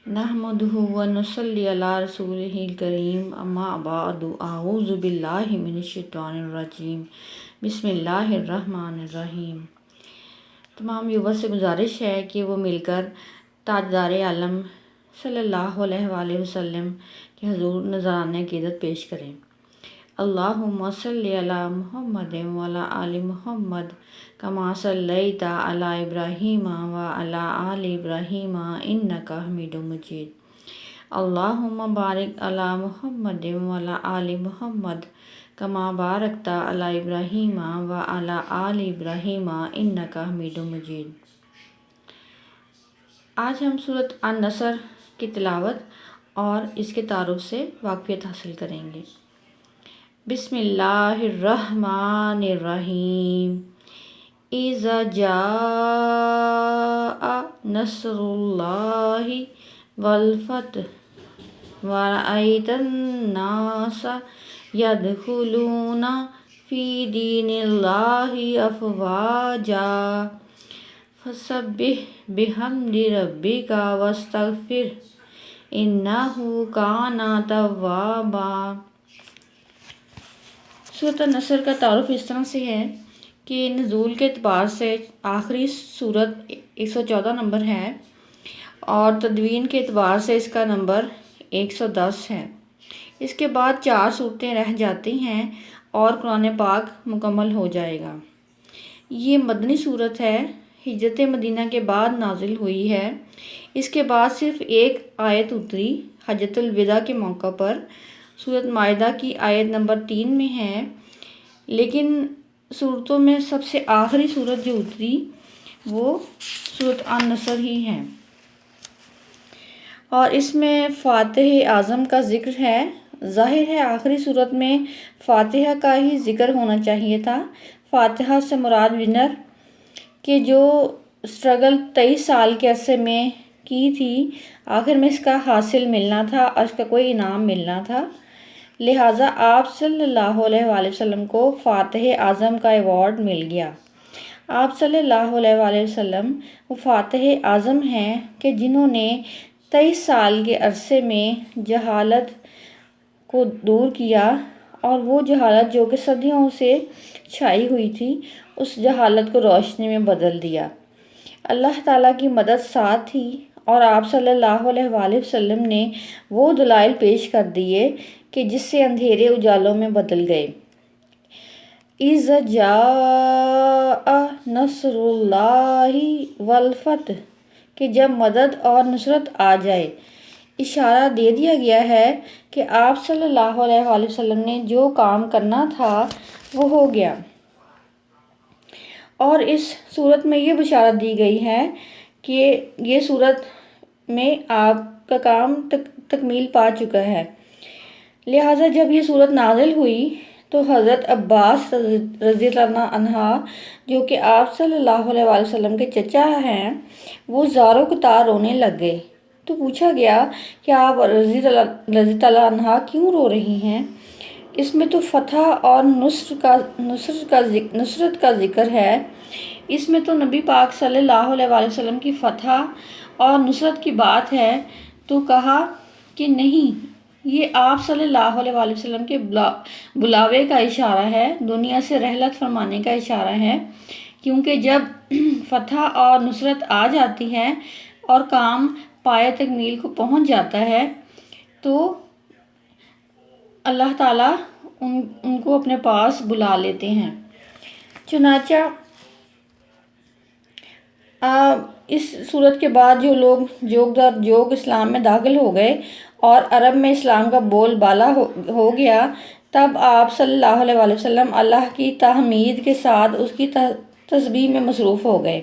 نحمدہ ونصلی علی رسولہ الکریم اما بعد اعوذ باللہ من الشیطان الرجیم بسم اللہ الرحمن الرحیم۔ تمام ویورز سے گزارش ہے کہ وہ مل کر تاجدار عالم صلی اللہ علیہ وآلہ وسلم کے حضور نذرانہ عقیدت پیش کریں۔ اللہم صلی علی محمد وعلی آل محمد کما صلیت علی ابراہیم وعلی آل ابراہیم انک حمید مجید۔ اللہم بارک علی محمد وعلی آل محمد کما بارکت علی ابراہیم وعلی آل ابراہیم انک حمید مجید۔ آج ہم سورۃ النصر کی تلاوت اور اس کے تعارف سے واقفیت حاصل کریں گے۔ بسم اللہ الرحمن الرحیم۔ اذا جاء نصر اللہ والفتح ورأیت الناس یدخلون فی دین اللہ افواجا فسبح بحمد ربک واستغفر انہ کان توابا۔ سورۃ النصر کا تعارف اس طرح سے ہے کہ نزول کے اعتبار سے آخری سورت 114 نمبر ہے اور تدوین کے اعتبار سے اس کا نمبر 110 ہے۔ اس کے بعد 4 صورتیں رہ جاتی ہیں اور قرآن پاک مکمل ہو جائے گا۔ یہ مدنی صورت ہے، ہجرت مدینہ کے بعد نازل ہوئی ہے۔ اس کے بعد صرف ایک آیت اتری حجۃ الوداع کے موقع پر، سورۃ مائدہ کی آیت نمبر 3 میں ہے، لیکن صورتوں میں سب سے آخری صورت جو اتری وہ سورۃ النصر ہی ہے، اور اس میں فاتح اعظم کا ذکر ہے۔ ظاہر ہے آخری صورت میں فاتحہ کا ہی ذکر ہونا چاہیے تھا۔ فاتحہ سے مراد ونر کہ جو اسٹرگل 23 سال کے عرصے میں کی تھی، آخر میں اس کا حاصل ملنا تھا اور اس کا کوئی انعام ملنا تھا، لہٰذا آپ صلی اللہ علیہ وآلہ وسلم کو فاتح اعظم کا ایوارڈ مل گیا۔ آپ صلی اللہ علیہ وآلہ وسلم وہ فاتح اعظم ہیں کہ جنہوں نے 23 سال کے عرصے میں جہالت کو دور کیا، اور وہ جہالت جو کہ صدیوں سے چھائی ہوئی تھی، اس جہالت کو روشنی میں بدل دیا۔ اللہ تعالیٰ کی مدد ساتھ تھی اور آپ صلی اللہ علیہ وآلہ وسلم نے وہ دلائل پیش کر دیے کہ جس سے اندھیرے اجالوں میں بدل گئے۔ اذا جاء نصر اللہ والفتح کہ جب مدد اور نصرت آ جائے۔ اشارہ دے دیا گیا ہے کہ آپ صلی اللہ علیہ وآلہ وسلم نے جو کام کرنا تھا وہ ہو گیا، اور اس صورت میں یہ بشارت دی گئی ہے کہ یہ صورت میں آپ کا کام تکمیل پا چکا ہے۔ لہٰذا جب یہ صورت نازل ہوئی تو حضرت عباس رضی اللہ عنہ جو کہ آپ صلی اللہ علیہ وآلہ وسلم کے چچا ہیں، وہ زاروں قطار رونے لگ گئے۔ تو پوچھا گیا کہ آپ رضی اللہ عنہ کیوں رو رہی ہیں؟ اس میں تو فتح اور نصرت کا ذکر ہے، اس میں تو نبی پاک صلی اللہ علیہ وآلہ وسلم کی فتح اور نصرت کی بات ہے۔ تو کہا کہ نہیں، یہ آپ صلی اللہ علیہ وآلہ وسلم کے بلاوے کا اشارہ ہے، دنیا سے رحلت فرمانے کا اشارہ ہے، کیونکہ جب فتح اور نصرت آ جاتی ہے اور کام پایہ تکمیل کو پہنچ جاتا ہے تو اللہ تعالیٰ ان کو اپنے پاس بلا لیتے ہیں۔ چنانچہ اس صورت کے بعد جو لوگ جوگ در جوگ اسلام میں داخل ہو گئے اور عرب میں اسلام کا بول بالا ہو گیا، تب آپ صلی اللہ علیہ وآلہ وسلم اللہ کی تحمید کے ساتھ اس کی تسبیح میں مصروف ہو گئے۔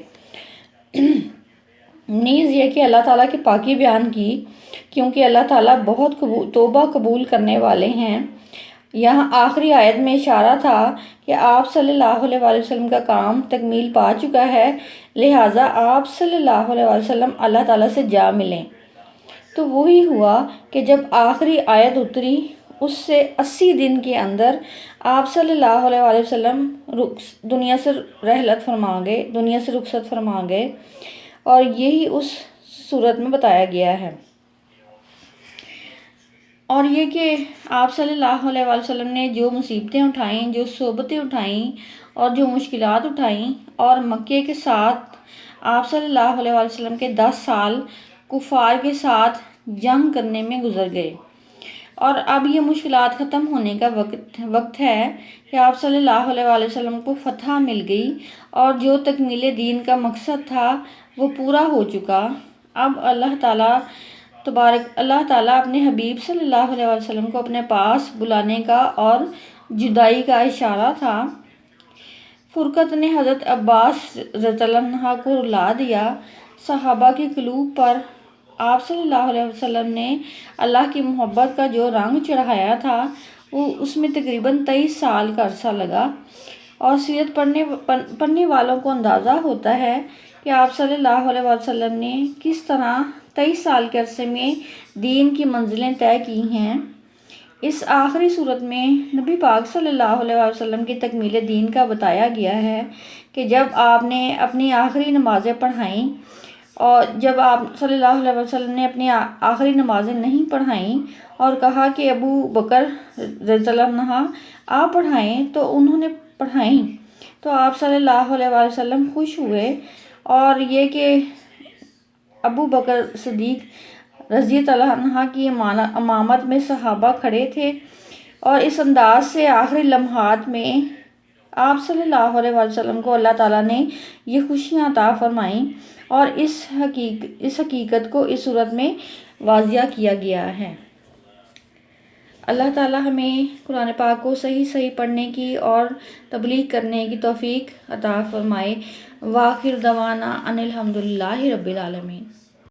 نیز یہ کہ اللہ تعالیٰ کی پاکی بیان کی، کیونکہ اللہ تعالیٰ بہت توبہ قبول کرنے والے ہیں۔ یہاں آخری آیت میں اشارہ تھا کہ آپ صلی اللہ علیہ وآلہ وسلم کا کام تکمیل پا چکا ہے، لہٰذا آپ صلی اللہ علیہ وآلہ وسلم اللہ تعالیٰ سے جا ملیں۔ تو وہی ہوا کہ جب آخری آیت اتری اس سے 80 دن کے اندر آپ صلی اللہ علیہ وآلہ وسلم دنیا سے رحلت فرما گئے، دنیا سے رخصت فرما گئے، اور یہی اس صورت میں بتایا گیا ہے۔ اور یہ کہ آپ صلی اللہ علیہ وآلہ وسلم نے جو مصیبتیں اٹھائیں، جو صعوبتیں اٹھائیں اور جو مشکلات اٹھائیں، اور مکے کے ساتھ آپ صلی اللہ علیہ وآلہ وسلم کے 10 سال کفار کے ساتھ جنگ کرنے میں گزر گئے، اور اب یہ مشکلات ختم ہونے کا وقت ہے کہ آپ صلی اللہ علیہ وآلہ وسلم کو فتح مل گئی، اور جو تکمیل دین کا مقصد تھا وہ پورا ہو چکا۔ اب اللہ تعالیٰ اپنے حبیب صلی اللہ علیہ وسلم کو اپنے پاس بلانے کا اور جدائی کا اشارہ تھا۔ فرقت نے حضرت عباس رضی اللہ عنہ کو رلا دیا۔ صحابہ کے قلوب پر آپ صلی اللہ علیہ وسلم نے اللہ کی محبت کا جو رنگ چڑھایا تھا، وہ اس میں تقریباً 23 سال کا عرصہ لگا، اور سیرت پڑھنے والوں کو اندازہ ہوتا ہے کہ آپ صلی اللہ علیہ وسلم نے کس طرح 23 سال کے عرصے میں دین کی منزلیں طے کی ہیں۔ اس آخری صورت میں نبی پاک صلی اللہ علیہ وسلم کی تکمیل دین کا بتایا گیا ہے کہ جب آپ نے اپنی آخری نمازیں پڑھائیں، اور جب آپ صلی اللہ علیہ وسلم نے اپنی آخری نمازیں نہیں پڑھائیں اور کہا کہ ابو بکر رضی اللہ عنہ آپ پڑھائیں، تو انہوں نے پڑھائیں، تو آپ صلی اللہ علیہ وسلم خوش ہوئے، اور یہ کہ ابو بکر صدیق رضی اللہ عنہ کی امامت میں صحابہ کھڑے تھے، اور اس انداز سے آخری لمحات میں آپ صلی اللہ علیہ وسلم کو اللہ تعالیٰ نے یہ خوشیاں عطا فرمائیں، اور اس حقیقت کو اس صورت میں واضح کیا گیا ہے۔ اللہ تعالیٰ ہمیں قرآن پاک کو صحیح پڑھنے کی اور تبلیغ کرنے کی توفیق عطا فرمائے۔ وآخر دعوانا ان الحمدللہ رب العالمین۔